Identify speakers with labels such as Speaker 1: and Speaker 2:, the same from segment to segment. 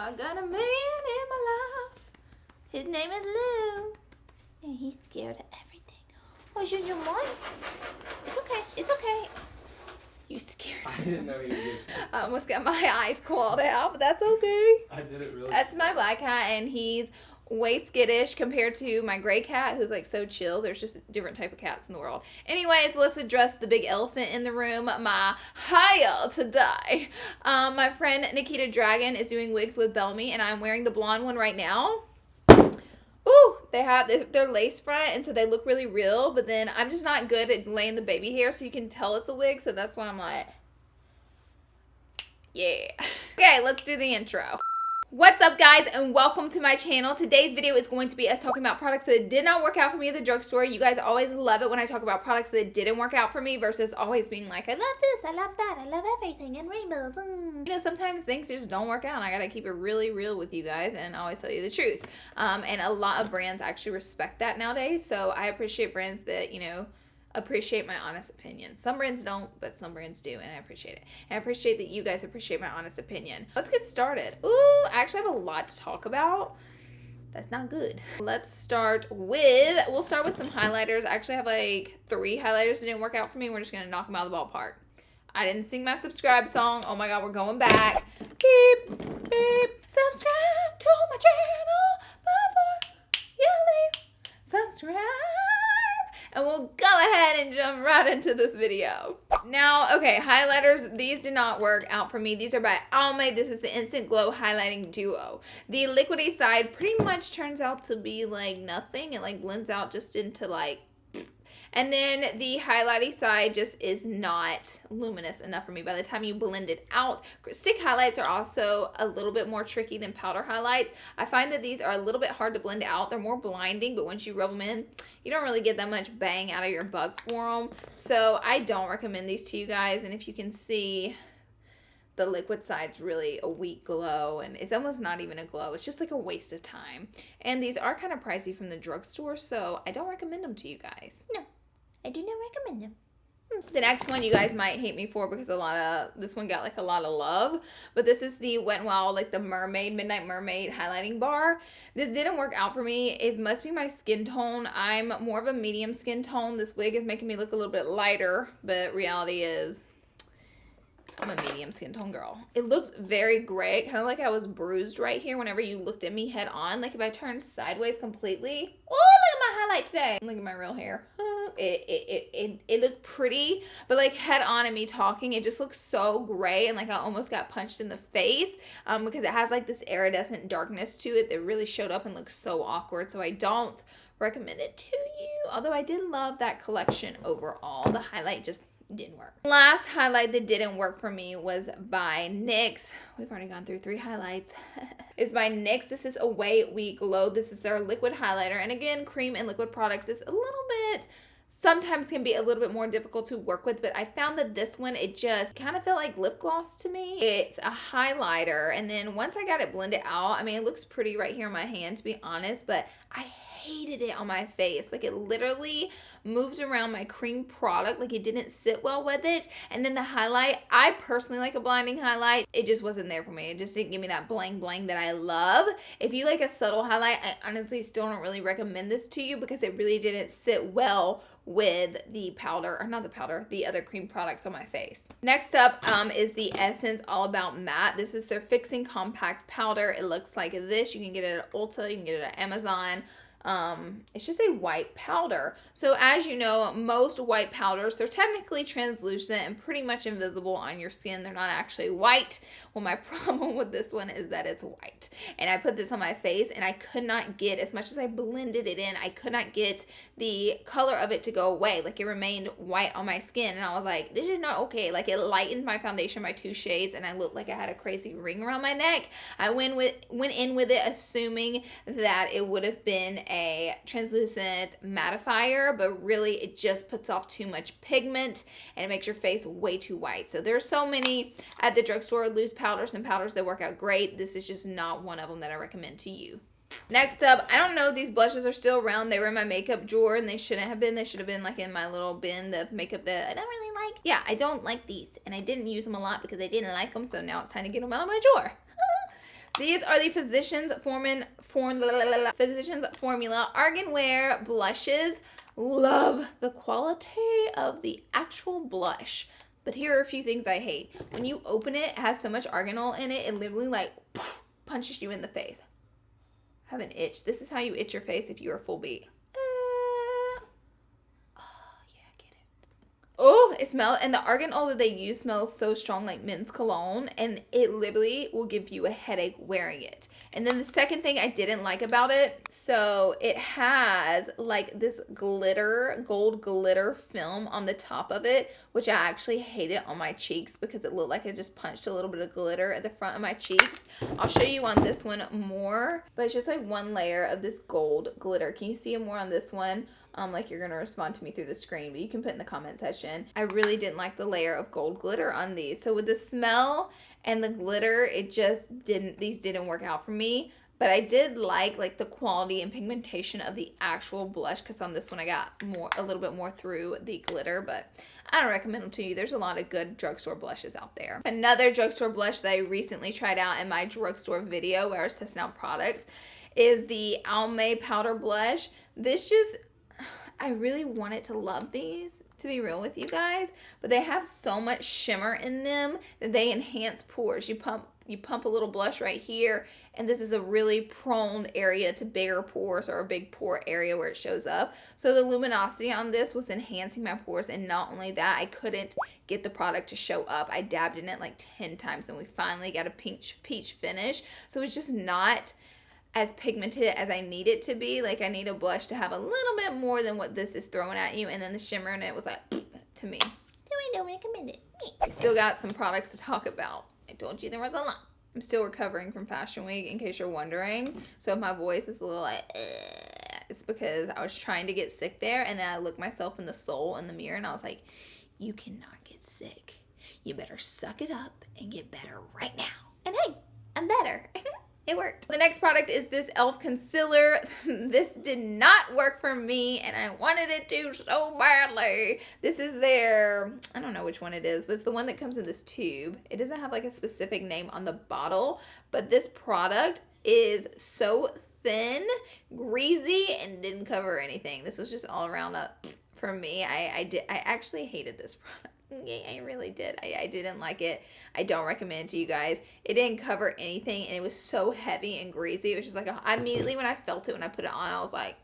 Speaker 1: I got a man in my life. His name is Lou. And he's scared of everything. Oh, you your mom? It's okay. It's okay. You scared.
Speaker 2: I didn't know you did.
Speaker 1: I almost got my eyes clawed out, but that's okay.
Speaker 2: I did it really.
Speaker 1: That's my black cat, and he's way skittish compared to my gray cat, who's like so chill. There's just a different type of cats in the world. Anyways, let's address the big elephant in the room, my hire to die. My friend Nikita Dragon is doing wigs with Bellamy, and I'm wearing the blonde one right now. Ooh, they're lace front, and so they look really real, but then I'm just not good at laying the baby hair, so you can tell it's a wig, so that's why I'm like, yeah. Okay, let's do the intro. What's up, guys, and welcome to my channel. Today's video is going to be us talking about products that did not work out for me at the drugstore. You guys always love it when I talk about products that didn't work out for me versus always being like, I love this, I love that, I love everything, and rainbows. You know, sometimes things just don't work out, and I gotta keep it really real with you guys and always tell you the truth. And a lot of brands actually respect that nowadays, so I appreciate brands that, you know, appreciate my honest opinion. Some brands don't, but some brands do, and I appreciate it. And I appreciate that you guys appreciate my honest opinion. Let's get started. Ooh, I actually have a lot to talk about. That's not good. We'll start with some highlighters. I actually have like 3 highlighters that didn't work out for me. We're just gonna knock them out of the ballpark. I didn't sing my subscribe song. Oh my God, we're going back. Beep, beep. Subscribe to my channel before you leave. Subscribe. And we'll go ahead and jump right into this video. Now, okay, highlighters, these did not work out for me. These are by Almay. This is the Instant Glow Highlighting Duo. The liquidy side pretty much turns out to be like nothing. It like blends out just into like, and then the highlighting side just is not luminous enough for me. By the time you blend it out, stick highlights are also a little bit more tricky than powder highlights. I find that these are a little bit hard to blend out. They're more blinding, but once you rub them in, you don't really get that much bang out of your buck for them. So I don't recommend these to you guys. And if you can see, the liquid side's really a weak glow, and it's almost not even a glow. It's just like a waste of time. And these are kind of pricey from the drugstore, so I don't recommend them to you guys. No. I do not recommend them. The next one you guys might hate me for because this one got like a lot of love, but this is the Wet n Wild, like the Midnight Mermaid highlighting bar. This didn't work out for me. It must be my skin tone. I'm more of a medium skin tone. This wig is making me look a little bit lighter, but reality is I'm a medium skin tone girl. It looks very gray, kind of like I was bruised right here whenever you looked at me head on. Like if I turned sideways completely. Oh, look at my highlight today. Look at my real hair. It looked pretty, but like head on and me talking, it just looks so gray, and like I almost got punched in the face because it has like this iridescent darkness to it that really showed up and looks so awkward. So I don't recommend it to you, although I did love that collection overall. The highlight just didn't work. Last highlight that didn't work for me was by NYX. We've already gone through 3 highlights. It's by NYX. This is Away We Glow. This is their liquid highlighter. And again, cream and liquid products is a little bit, sometimes can be a little bit more difficult to work with, but I found that this one, it just kind of felt like lip gloss to me. It's a highlighter, and then once I got it blended out, I mean, it looks pretty right here in my hand, to be honest, but I hated it on my face. Like it literally moved around my cream product, like it didn't sit well with it. And then the highlight, I personally like a blinding highlight. It just wasn't there for me. It just didn't give me that bling bling that I love. If you like a subtle highlight, I honestly still don't really recommend this to you because it really didn't sit well with the powder, or not the powder, the other cream products on my face. Next up is the Essence All About Matte. This is their Fixing Compact Powder. It looks like this. You can get it at Ulta, you can get it at Amazon. It's just a white powder. So as you know, most white powders, they're technically translucent and pretty much invisible on your skin. They're not actually white. Well, my problem with this one is that it's white. And I put this on my face and I could not get, as much as I blended it in, I could not get the color of it to go away. Like it remained white on my skin. And I was like, this is not okay. Like it lightened my foundation by 2 shades and I looked like I had a crazy ring around my neck. I went in with it assuming that it would have been a translucent mattifier, but really it just puts off too much pigment and it makes your face way too white. So there's so many at the drugstore loose powders and powders that work out great. This is just not one of them that I recommend to you. Next up, I don't know if these blushes are still around. They were in my makeup drawer and they shouldn't have been. They should have been like in my little bin of makeup that I don't really like. Yeah, I don't like these and I didn't use them a lot because I didn't like them, so now it's time to get them out of my drawer. These are the Physicians Formula Argan Wear blushes. Love the quality of the actual blush. But here are a few things I hate. When you open it, it has so much arganol in it, it literally like punches you in the face. I have an itch. This is how you itch your face if you're a full beat. Oh, it smells, and the arganol that they use smells so strong, like men's cologne, and it literally will give you a headache wearing it. And then the second thing I didn't like about it, so it has like this glitter, gold glitter film on the top of it, which I actually hated on my cheeks because it looked like I just punched a little bit of glitter at the front of my cheeks. I'll show you on this one more, but it's just like one layer of this gold glitter. Can you see it more on this one? Like you're gonna respond to me through the screen, but you can put in the comment section. I really didn't like the layer of gold glitter on these. So with the smell and the glitter, these didn't work out for me. But I did like the quality and pigmentation of the actual blush, because on this one I got a little bit more through the glitter, but I don't recommend them to you. There's a lot of good drugstore blushes out there. Another drugstore blush that I recently tried out in my drugstore video where I was testing out products is the Almay Powder Blush. I really wanted to love these, to be real with you guys, but they have so much shimmer in them that they enhance pores. You pump a little blush right here, and this is a really prone area to bigger pores, or a big pore area where it shows up. So the luminosity on this was enhancing my pores, and not only that, I couldn't get the product to show up. I dabbed in it like 10 times, and we finally got a peach finish. So it's just not as pigmented as I need it to be. Like, I need a blush to have a little bit more than what this is throwing at you, and then the shimmer in it was like, to me. So I don't recommend it. I still got some products to talk about. I told you there was a lot. I'm still recovering from Fashion Week, in case you're wondering. So if my voice is a little like, it's because I was trying to get sick there, and then I looked myself in the soul in the mirror, and I was like, you cannot get sick. You better suck it up and get better right now. And hey, I'm better. It worked. The next product is this e.l.f. concealer. This did not work for me, and I wanted it to so badly. This is their, I don't know which one it is, but it's the one that comes in this tube. It doesn't have like a specific name on the bottle, but this product is so thin, greasy, and didn't cover anything. This was just all around up for me. I actually hated this product. I really did. I didn't like it. I don't recommend it to you guys. It didn't cover anything, and it was so heavy and greasy. It was just like, immediately when I felt it, when I put it on, I was like,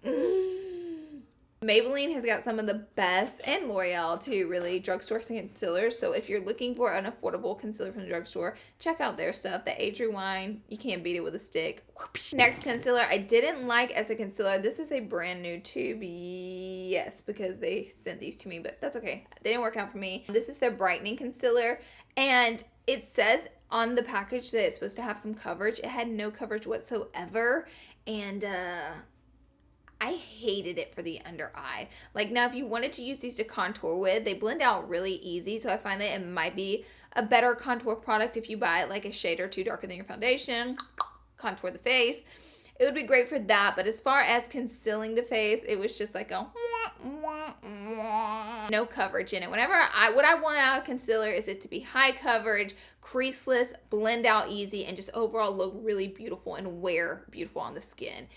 Speaker 1: Maybelline has got some of the best, and L'Oreal too, really, drugstore concealers. So if you're looking for an affordable concealer from the drugstore, check out their stuff. The Age Rewind, you can't beat it with a stick. Next concealer I didn't like as a concealer. This is a brand new tube. Yes, because they sent these to me, but that's okay. They didn't work out for me. This is their brightening concealer, and it says on the package that it's supposed to have some coverage. It had no coverage whatsoever, and I hated it for the under eye. Like, now if you wanted to use these to contour with, they blend out really easy, so I find that it might be a better contour product if you buy it like a shade or two darker than your foundation, contour the face. It would be great for that, but as far as concealing the face, it was just like a no coverage in it. What I want out of concealer is it to be high coverage, creaseless, blend out easy, and just overall look really beautiful and wear beautiful on the skin.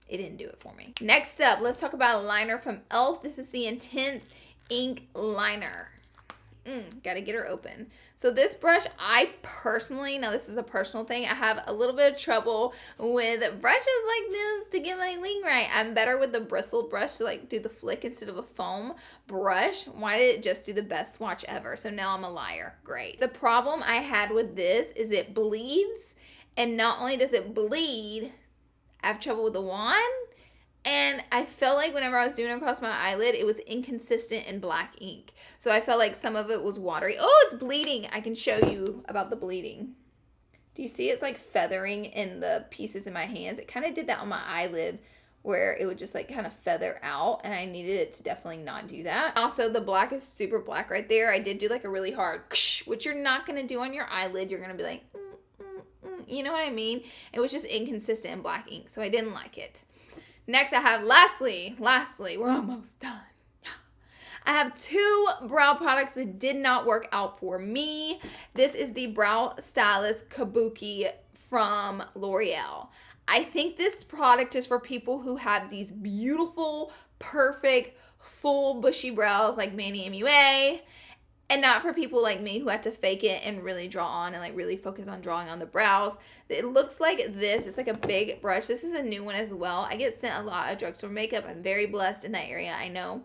Speaker 1: It didn't do it for me. Next up, let's talk about a liner from e.l.f. This is the Intense Ink Liner. Gotta get her open. So this brush, I personally, now this is a personal thing, I have a little bit of trouble with brushes like this to get my wing right. I'm better with the bristled brush to like do the flick instead of a foam brush. Why did it just do the best swatch ever? So now I'm a liar. Great. The problem I had with this is it bleeds, and not only does it bleed, I have trouble with the wand, and I felt like whenever I was doing it across my eyelid, it was inconsistent in black ink. So I felt like some of it was watery. Oh, it's bleeding. I can show you about the bleeding. Do you see it's like feathering in the pieces in my hands? It kind of did that on my eyelid where it would just like kind of feather out, and I needed it to definitely not do that. Also, the black is super black right there. I did do like a really hard, which you're not going to do on your eyelid. You're going to be like, you know what I mean? It was just inconsistent in black ink, so I didn't like it. Next, I have, lastly, we're almost done. I have two brow products that did not work out for me. This is the Brow Stylist Kabuki from L'Oreal. I think this product is for people who have these beautiful, perfect, full bushy brows like Manny MUA, and not for people like me who have to fake it and really draw on and like really focus on drawing on the brows. It looks like this. It's like a big brush. This is a new one as well. I get sent a lot of drugstore makeup. I'm very blessed in that area, I know.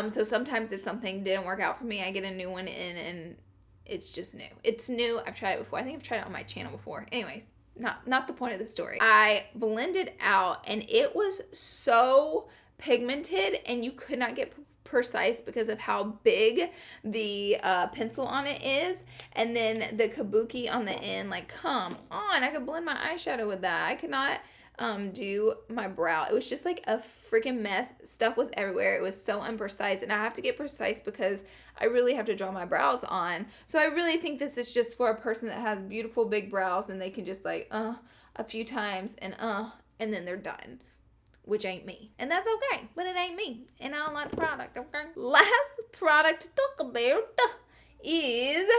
Speaker 1: So sometimes if something didn't work out for me, I get a new one in and it's just new. It's new. I've tried it before. I think I've tried it on my channel before. Anyways, not the point of the story. I blended out and it was so pigmented and you could not get precise because of how big the pencil on it is, and then the kabuki on the end. Like, come on, I could blend my eyeshadow with that. I could not do my brow. It was just like a freaking mess. Stuff was everywhere. It was so imprecise, and I have to get precise because I really have to draw my brows on. So I really think this is just for a person that has beautiful big brows and they can just like a few times and then they're done. Which ain't me. And that's okay, but it ain't me. And I don't like the product, okay? Last product to talk about is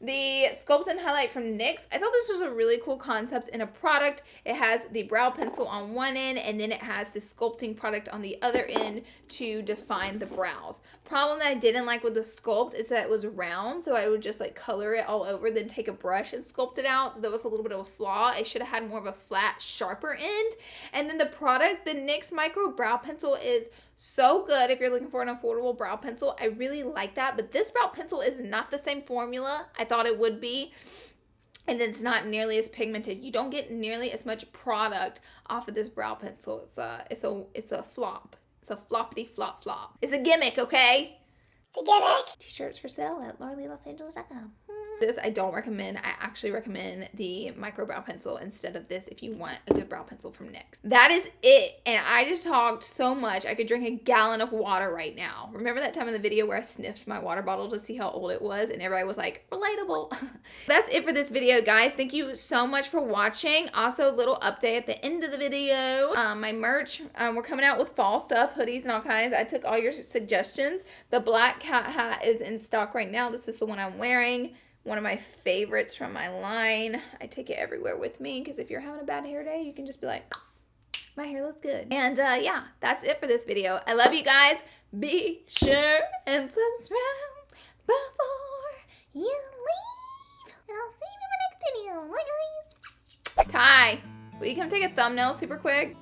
Speaker 1: the Sculpt and Highlight from NYX. I thought this was a really cool concept in a product. It has the brow pencil on one end, and then it has the sculpting product on the other end to define the brows. Problem that I didn't like with the sculpt is that it was round, so I would just like color it all over, then take a brush and sculpt it out. So that was a little bit of a flaw. I should have had more of a flat, sharper end. And then the product, the NYX Micro Brow Pencil, is so good if you're looking for an affordable brow pencil. I really like that, but this brow pencil is not the same formula I thought it would be, and it's not nearly as pigmented. You don't get nearly as much product off of this brow pencil. It's a flop. It's a floppity flop. It's a gimmick, okay? It's a gimmick. T-shirts for sale at LaurelieLosAngeles.com. This I don't recommend. I actually recommend the micro brow pencil instead of this if you want a good brow pencil from NYX. That is it. And I just talked so much. I could drink a gallon of water right now. Remember that time in the video where I sniffed my water bottle to see how old it was and everybody was like, relatable. That's it for this video, guys. Thank you so much for watching. Also, a little update at the end of the video. My merch, we're coming out with fall stuff, hoodies and all kinds. I took all your suggestions. The black cat hat is in stock right now. This is the one I'm wearing. One of my favorites from my line. I take it everywhere with me because if you're having a bad hair day, you can just be like, my hair looks good. And yeah, that's it for this video. I love you guys. Be sure and subscribe before you leave. I'll see you in the next video. Bye, guys. Ty, will you come take a thumbnail super quick?